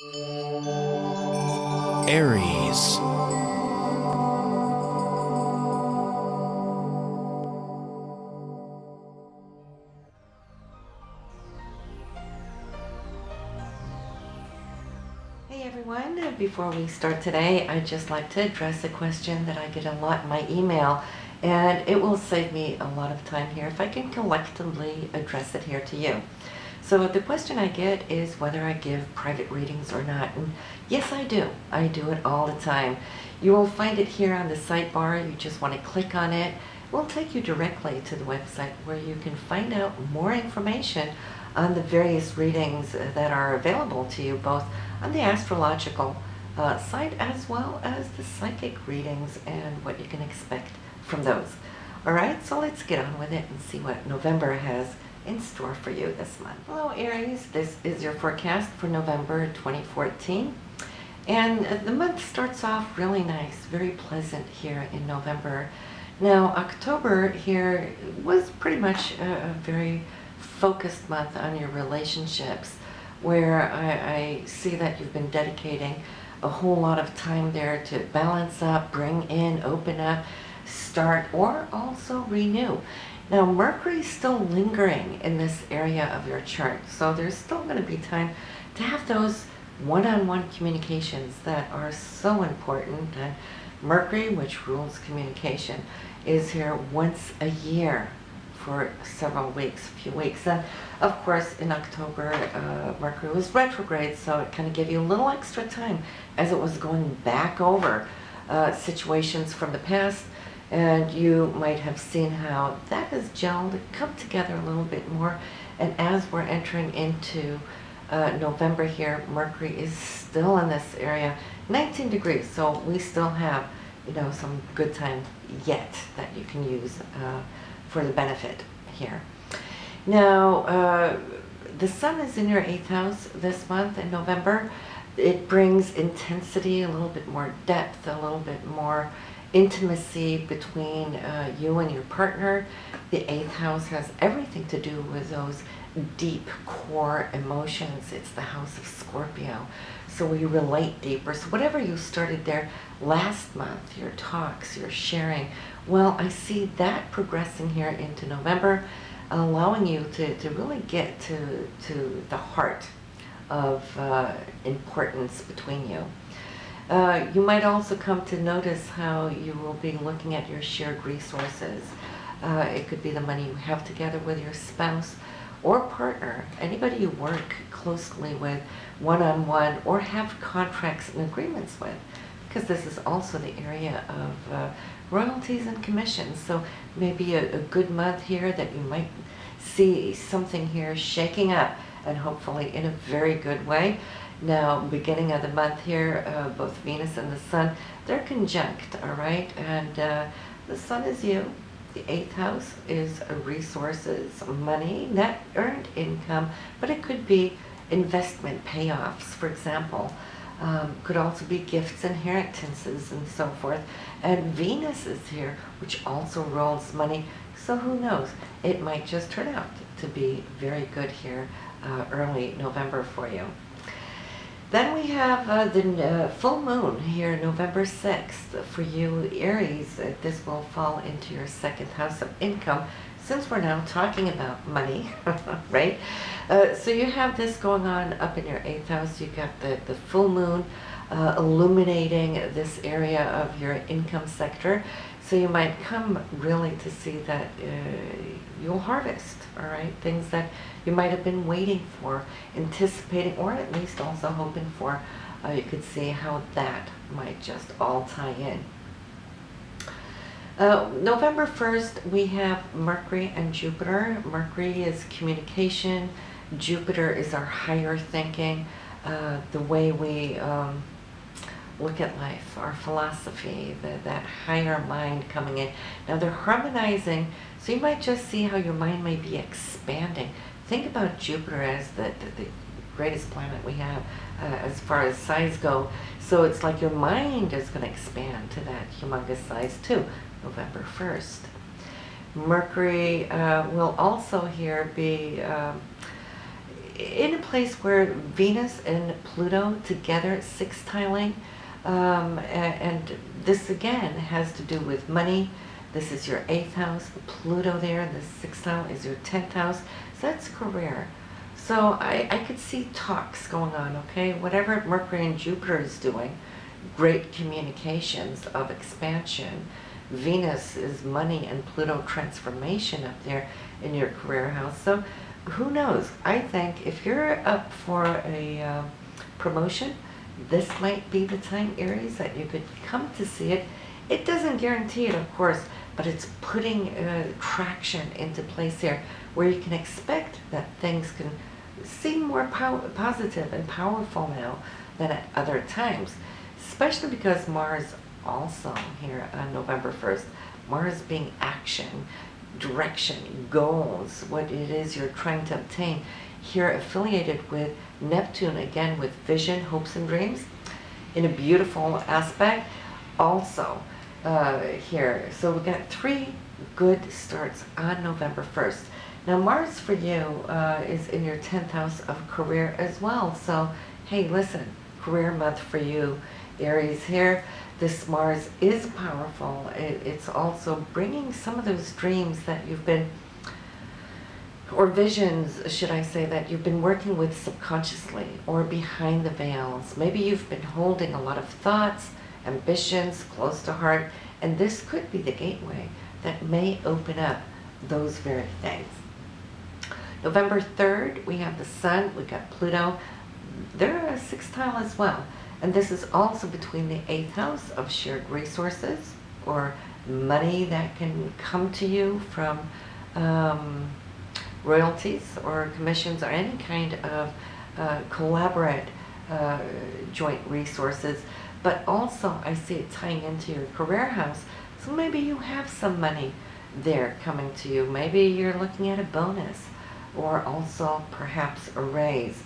Aries. Hey everyone, before we start today, I'd just like to address a question that I get a lot in my email, and it will save me a lot of time here if I can collectively address it here to you. So the question I get is whether I give private readings or not, and yes I do. I do it all the time. You will find it here on the sidebar. You just want to click on it. It will take you directly to the website where you can find out more information on the various readings that are available to you, both on the astrological side as well as the psychic readings and what you can expect from those. All right, so let's get on with it and see what November has in store for you this month. Hello Aries, this is your forecast for November 2014. And the month starts off really nice, very pleasant here in November. Now October here was pretty much a very focused month on your relationships, where I see that you've been dedicating a whole lot of time there to balance up, bring in, open up, start, or also renew. Now Mercury's still lingering in this area of your chart, so there's still going to be time to have those one-on-one communications that are so important. And Mercury, which rules communication, is here once a year for several weeks, a few weeks. And of course in October Mercury was retrograde, so it kind of gave you a little extra time as it was going back over situations from the past, and you might have seen how that has gelled, come together a little bit more. And as we're entering into November here, Mercury is still in this area, 19 degrees, so we still have, you know, some good time yet that you can use for the benefit here. Now, the sun is in your 8th house this month in November. It brings intensity, a little bit more depth, a little bit more intimacy between you and your partner. The 8th house has everything to do with those deep core emotions. It's the house of Scorpio, so we relate deeper. So whatever you started there last month, your talks, your sharing, well, I see that progressing here into November, allowing you to really get to the heart of importance between you. You might also come to notice how you will be looking at your shared resources. It could be the money you have together with your spouse or partner, anybody you work closely with one-on-one or have contracts and agreements with, because this is also the area of royalties and commissions. So maybe a good month here that you might see something here shaking up, and hopefully in a very good way. Now, beginning of the month here, both Venus and the Sun, they're conjunct, all right? And the Sun is you. The 8th house is resources, money, net earned income, but it could be investment payoffs, for example. Could also be gifts, inheritances, and so forth. And Venus is here, which also rolls money. So who knows? It might just turn out to be very good here early November for you. Then we have the full moon here, November 6th. For you, Aries, this will fall into your 2nd house of income, since we're now talking about money, right? So you have this going on up in your 8th house. You've got the full moon illuminating this area of your income sector. So you might come really to see that you'll harvest, all right? Things that you might have been waiting for, anticipating, or at least also hoping for. You could see how that might just all tie in. November 1st, we have Mercury and Jupiter. Mercury is communication. Jupiter is our higher thinking, the way we look at life, our philosophy, that higher mind coming in. Now they're harmonizing, so you might just see how your mind may be expanding. Think about Jupiter as the greatest planet we have as far as size go. So it's like your mind is going to expand to that humongous size too, November 1st. Mercury will also here be in a place where Venus and Pluto together sextiling, and this again has to do with money. This is your 8th house, the Pluto there, and the sextile is your 10th house, so that's career. So I could see talks going on, okay? Whatever Mercury and Jupiter is doing, great communications of expansion. Venus is money and Pluto transformation up there in your career house. So who knows? I think if you're up for a promotion, this might be the time, Aries, that you could come to see it. It doesn't guarantee it, of course, but it's putting traction into place here where you can expect that things can seem more positive and powerful now than at other times, especially because Mars also here on November 1st, Mars being action, direction, goals, what it is you're trying to obtain, here affiliated with Neptune, again with vision, hopes, and dreams, in a beautiful aspect also here. So we got 3 good starts on November 1st. Now Mars for you is in your 10th house of career as well. So hey, listen, career month for you, Aries here. This Mars is powerful. It's also bringing some of those dreams that you've been, or visions, should I say, that you've been working with subconsciously or behind the veils. Maybe you've been holding a lot of thoughts, ambitions close to heart, and this could be the gateway that may open up those very things. November 3rd, we have the Sun, we got Pluto. They're a sextile as well. And this is also between the 8th house of shared resources or money that can come to you from royalties or commissions or any kind of collaborate joint resources. But also I see it tying into your career house. So maybe you have some money there coming to you. Maybe you're looking at a bonus or also perhaps a raise.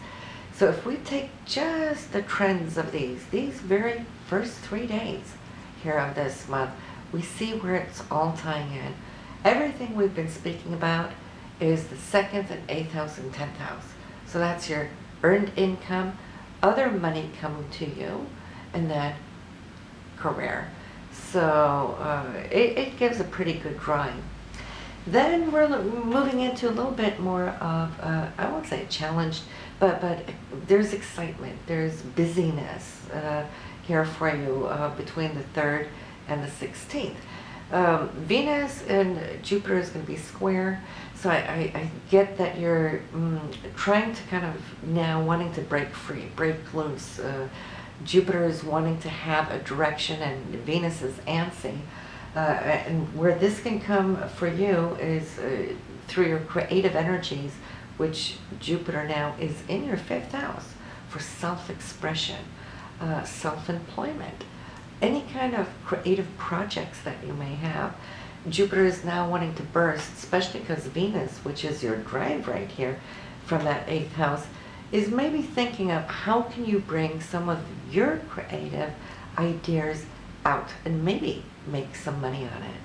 So if we take just the trends of these very first 3 days here of this month, we see where it's all tying in. Everything we've been speaking about is the 2nd and 8th house and 10th house. So that's your earned income, other money coming to you, and then career. So it gives a pretty good drawing. Then we're moving into a little bit more of, I won't say challenged, but there's excitement, there's busyness here for you between the 3rd and the 16th. Venus and Jupiter is going to be square, so I get that you're trying to kind of now wanting to break free, break loose. Jupiter is wanting to have a direction and Venus is antsy. And where this can come for you is through your creative energies, which Jupiter now is in your 5th house for self-expression, self-employment, any kind of creative projects that you may have. Jupiter is now wanting to burst, especially because Venus, which is your drive right here from that 8th house, is maybe thinking of how can you bring some of your creative ideas out and maybe make some money on it.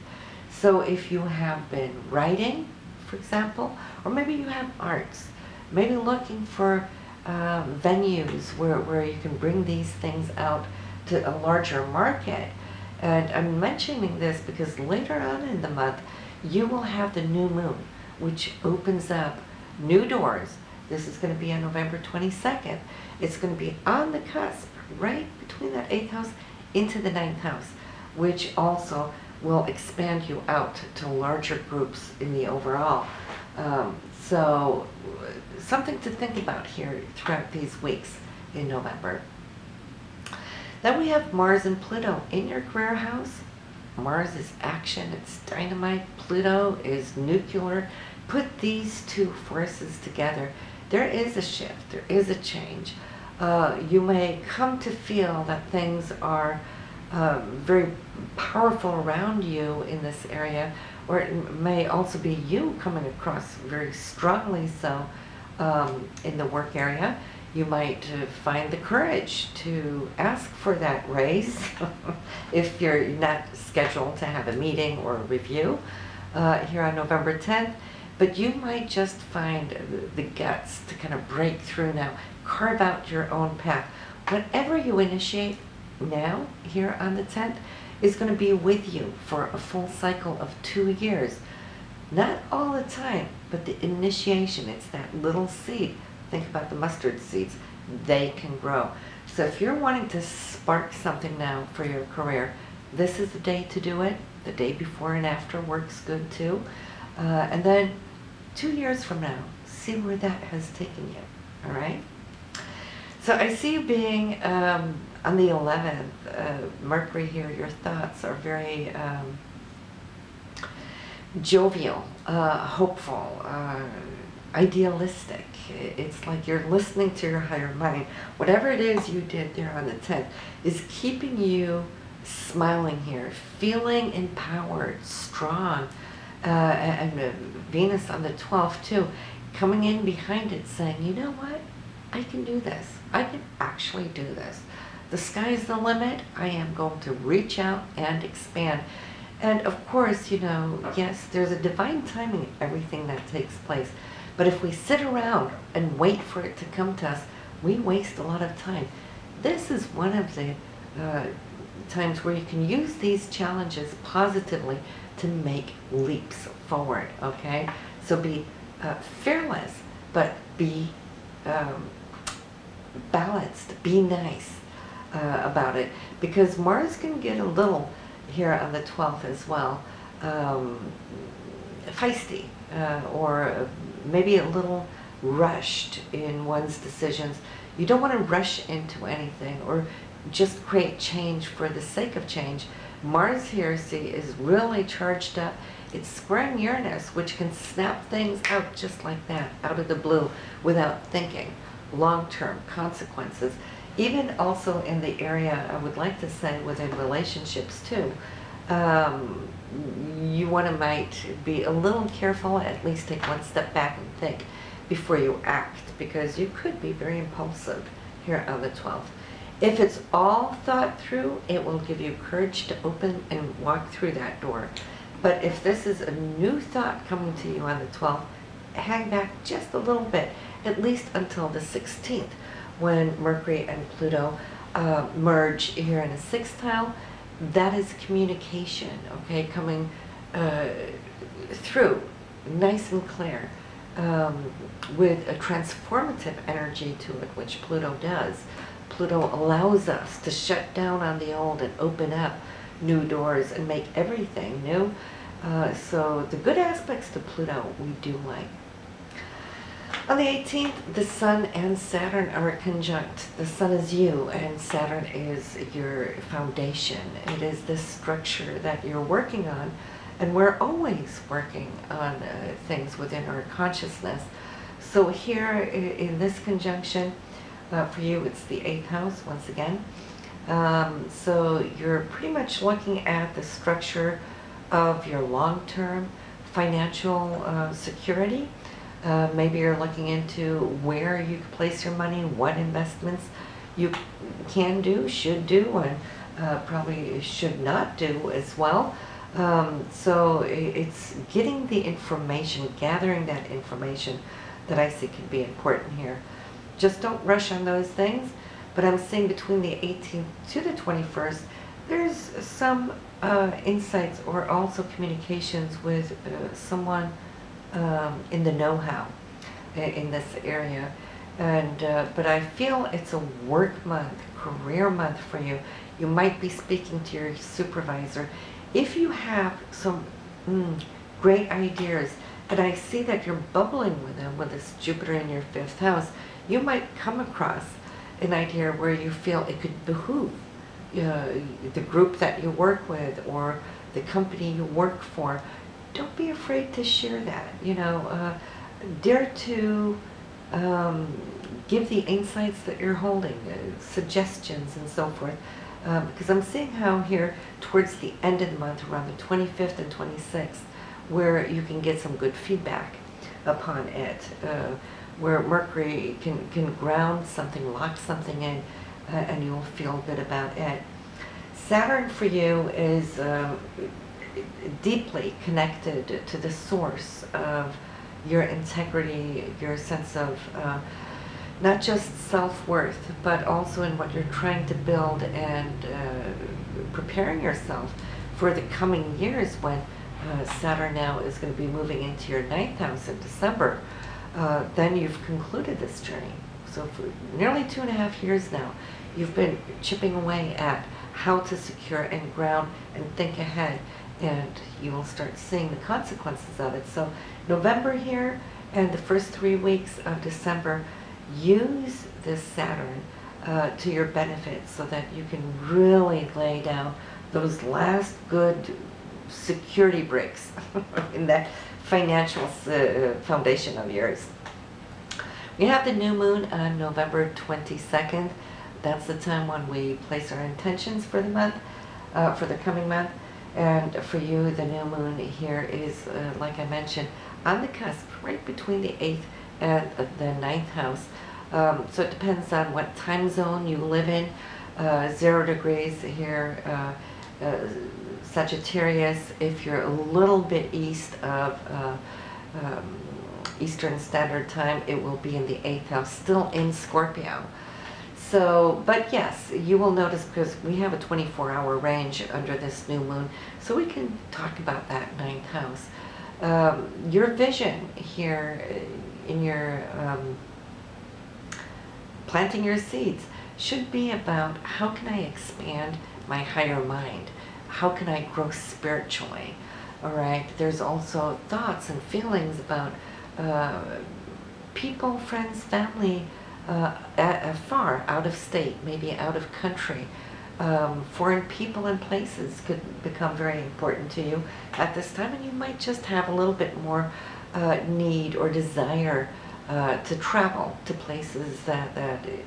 So if you have been writing, for example, or maybe you have arts, maybe looking for venues where you can bring these things out to a larger market. And I'm mentioning this because later on in the month, you will have the new moon, which opens up new doors. This is going to be on November 22nd. It's going to be on the cusp, right between that 8th house into the 9th house, which also will expand you out to larger groups in the overall. So something to think about here throughout these weeks in November. Then we have Mars and Pluto in your career house. Mars is action, it's dynamite. Pluto is nuclear. Put these two forces together. There is a shift, there is a change. You may come to feel that things are very powerful around you in this area, or it may also be you coming across very strongly so in the work area. You might find the courage to ask for that raise if you're not scheduled to have a meeting or a review here on November 10th. but you might just find the guts to kind of break through now, carve out your own path. Whatever you initiate now, here on the 10th, is going to be with you for a full cycle of 2 years. Not all the time, but the initiation, it's that little seed. Think about the mustard seeds. They can grow. So if you're wanting to spark something now for your career, this is the day to do it. The day before and after works good too. And then 2 years from now, see where that has taken you, all right? So I see you being on the 11th, Mercury here, your thoughts are very jovial, hopeful, idealistic. It's like you're listening to your higher mind. Whatever it is you did there on the 10th is keeping you smiling here, feeling empowered, strong, and Venus on the 12th too, coming in behind it saying, you know what, I can do this. I can actually do this. The sky's the limit. I am going to reach out and expand. And of course, you know, yes, there's a divine timing in everything that takes place. But if we sit around and wait for it to come to us, we waste a lot of time. This is one of the times where you can use these challenges positively to make leaps forward, okay? So be fearless, but be balanced, be nice about it, because Mars can get a little here on the 12th as well, feisty, or maybe a little rushed in one's decisions. You don't want to rush into anything or just create change for the sake of change. Mars here, see, is really charged up. It's squaring Uranus, which can snap things out just like that, out of the blue, without thinking. Long-term consequences. Even also in the area, I would like to say, within relationships too, you want to might be a little careful, at least take one step back and think before you act, because you could be very impulsive here on the 12th. If it's all thought through, it will give you courage to open and walk through that door. But if this is a new thought coming to you on the 12th, hang back just a little bit, at least until the 16th, when Mercury and Pluto merge here in a sextile. That is communication, okay, coming through, nice and clear, with a transformative energy to it, which Pluto does. Pluto allows us to shut down on the old and open up new doors and make everything new. So the good aspects to Pluto we do like. On the 18th, the Sun and Saturn are conjunct. The Sun is you and Saturn is your foundation. It is this structure that you're working on, and we're always working on things within our consciousness. So here in this conjunction, for you it's the 8th house once again. So you're pretty much looking at the structure of your long-term financial security. Maybe you're looking into where you can place your money, what investments you can do, should do, and probably should not do as well. So it's getting the information, gathering that information that I see can be important here. Just don't rush on those things, but I'm seeing between the 18th to the 21st, there's some insights or also communications with someone in the know-how in this area. And but I feel it's a work month, career month for you. You might be speaking to your supervisor. If you have some great ideas, and I see that you're bubbling with them with this Jupiter in your 5th house, you might come across an idea where you feel it could behoove the group that you work with or the company you work for. Don't be afraid to share that. You know, dare to give the insights that you're holding, suggestions and so forth. Because I'm seeing how here towards the end of the month, around the 25th and 26th, where you can get some good feedback upon it, where Mercury can ground something, lock something in, and you'll feel good about it. Saturn for you is deeply connected to the source of your integrity, your sense of not just self-worth, but also in what you're trying to build and preparing yourself for the coming years when Saturn now is going to be moving into your 9th house in December. Then you've concluded this journey. So for nearly 2.5 years now, you've been chipping away at how to secure and ground and think ahead, and you will start seeing the consequences of it. So November here and the first 3 weeks of December, use this Saturn to your benefit so that you can really lay down those last good security bricks in that financial foundation of yours. We have the new moon on November 22nd. That's the time when we place our intentions for the month, for the coming month. And for you, the new moon here is, like I mentioned, on the cusp, right between the 8th and the 9th house. So it depends on what time zone you live in. 0 degrees here, Sagittarius. If you're a little bit east of Eastern Standard Time, it will be in the 8th house, still in Scorpio. So, but yes, you will notice, because we have a 24-hour range under this new moon, so we can talk about that 9th house. Your vision here in your planting your seeds should be about, how can I expand my higher mind? How can I grow spiritually? All right, there's also thoughts and feelings about people, friends, family, far out of state, maybe out of country. Foreign people and places could become very important to you at this time, and you might just have a little bit more need or desire to travel to places that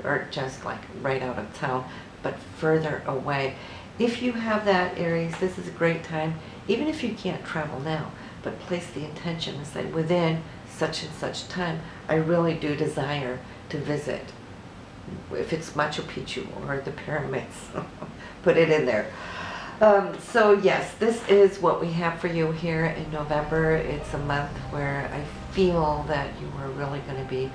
aren't just like right out of town, but further away. If you have that, Aries, this is a great time, even if you can't travel now, but place the intention and say, within such and such time, I really do desire to visit. If it's Machu Picchu or the pyramids, put it in there. So yes, this is what we have for you here in November. It's a month where I feel that you are really going to be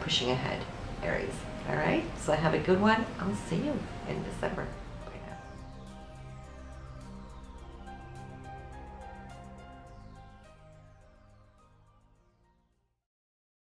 pushing ahead, Aries. All right, so have a good one. I'll see you in December.